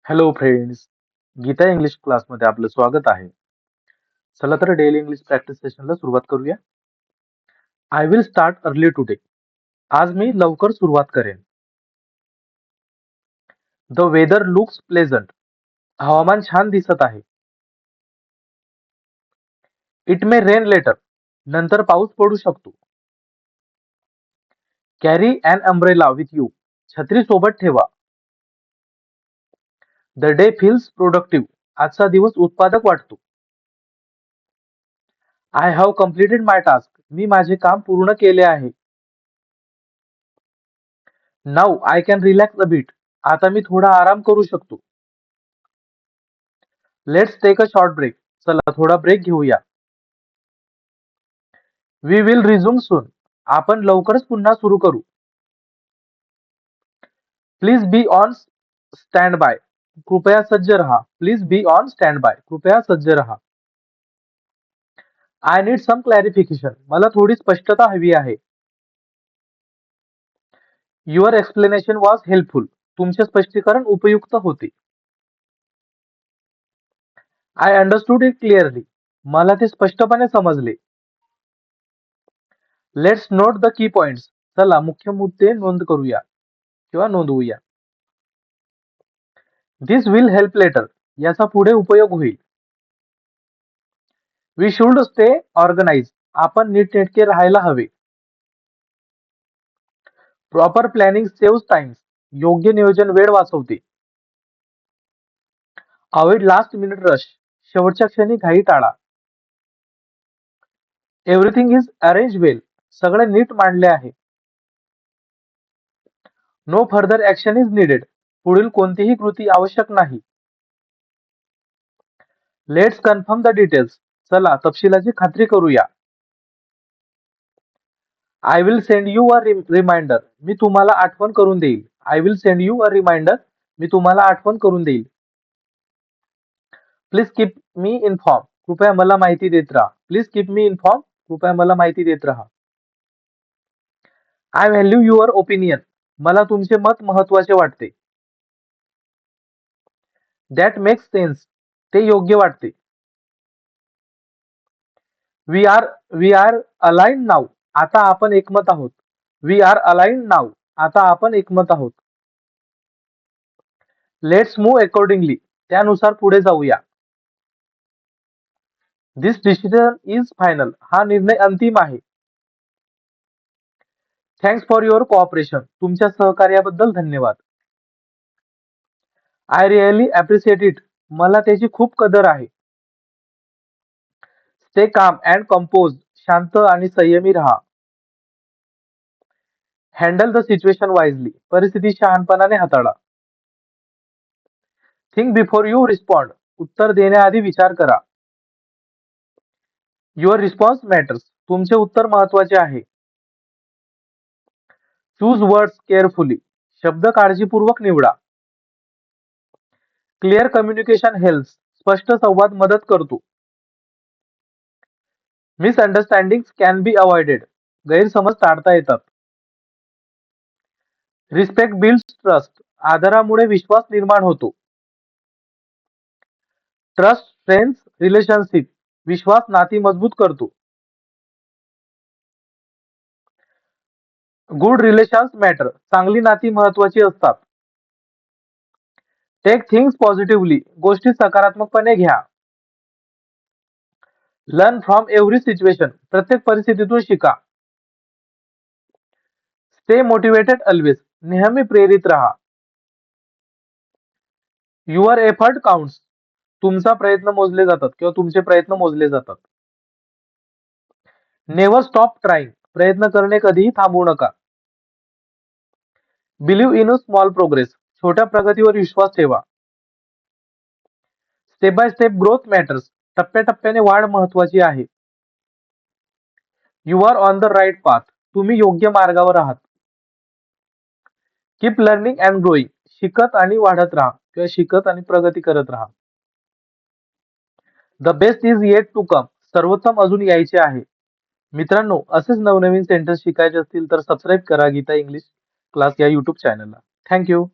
Hello friends, Gita English क्लासमध्ये आपलं स्वागत आहे. चला तर डेली इंग्लिश प्रॅक्टिस सेशनला सुरुवात करूया. I will start early today. आज मी लवकर सुरुवात करेन. The weather looks pleasant. हवामान छान दिसत आहे. It may rain later. नंतर पाऊस पडू शकतो. Carry an umbrella with you. छत्री सोबत ठेवा. The day feels productive. आजचा दिवस उत्पादक वाटतो. I have completed my task. मी माझे काम पूर्ण केले आहे. Now I can relax a bit. आता मी थोडा आराम करू शकतो. Let's take a short break. चला थोडा ब्रेक घेऊया. We will resume soon. आपण लवकरच पुन्हा सुरू करू. Please be on stand by. कृपया सज्ज रहा. Please be on stand by. कृपया सज्ज रहा. I need some clarification. मला थोडी स्पष्टता हवी आहे. Your explanation was helpful. तुमचे स्पष्टीकरण उपयुक्त होते. I understood it clearly. मला ते स्पष्टपणे समजले. Let's note the key points. चला मुख्य मुद्दे नोंद करूया किंवा नोंदवूया. दिस विल हेल्प लेटर. याचा पुढे उपयोग होईल. We should stay organise. आपण नीटनेटके राहायला हवे. Proper planning saves times. योग्य नियोजन वेळ वाचवते. Avoid last minute rush. शेवटच्या क्षणी घाई टाळा. Everything is arrange well. सगळे नीट मांडले आहे. No further action is needed. पुढील कोणतीही कृती आवश्यक नाही. Let's confirm the details. चला तपशिलाची खात्री करूया. I will send you a reminder. मी तुम्हाला आठवण करून देईल. I will send you a reminder. मी तुम्हाला आठवण करून देईल. Please keep me inform. कृपया मला माहिती देत राहा. Please keep me inform. कृपया मला माहिती देत राहा. I value your opinion. मला तुमचे मत महत्वाचे वाटते. That makes sense. ते योग्य वाटते. We are we are aligned now. आता आपण एकमत आहोत. We are aligned now. आता आपण एकमत आहोत. Let's move accordingly. त्यानुसार पुढे जाऊया. This decision is final. हा निर्णय अंतिम आहे. Thanks for your cooperation. तुमच्या सहकार्याबद्दल धन्यवाद. I really appreciate it. मला त्याची खूप कदर आहे. Stay calm and compose. शांत आणि संयमी राहा. Handle the situation wisely. परिस्थिती शहाणपणाने हाताळा. Think before you respond. उत्तर देण्याआधी विचार करा. Your response matters. तुमचे उत्तर महत्वाचे आहे. Choose words carefully. शब्द काळजीपूर्वक निवडा. Clear communication helps. स्पष्ट संवाद मदत करतो. Misunderstanding can be avoided. गैरसमज टाळता येतात. Respect builds trust. आदरामुळे विश्वास निर्माण होतो. Trust strengths relationship. विश्वास नाती मजबूत करतो. Good relations matter. चांगली नाती महत्वाची असतात. Take things positively. गोष्टी सकारात्मकपणे घ्या. Learn from every situation. प्रत्येक परिस्थितीतून शिका. Stay motivated always. नेहमी प्रेरित राहा. Your effort counts. तुमचा प्रयत्न मोजले जातात किंवा तुमचे प्रयत्न मोजले जातात. Never stop trying. प्रयत्न करणे कधीही थांबवू नका. Believe in a small progress. छोट्या प्रगतीवर विश्वास ठेवा. Step by step growth matters. टप्प्याटप्प्याने वाढ महत्वाची आहे. You are on the right path. तुम्ही योग्य मार्गावर आहात. Keep learning and growing. शिकत आणि वाढत राहा किंवा शिकत आणि प्रगती करत राहा. The best is yet to come. सर्वोत्तम अजून यायचे आहे. मित्रांनो, असेच नवनवीन सेंटेन्स शिकायचे असतील तर सबस्क्राईब करा गीता इंग्लिश क्लास या युट्यूब चॅनलला. थँक्यू.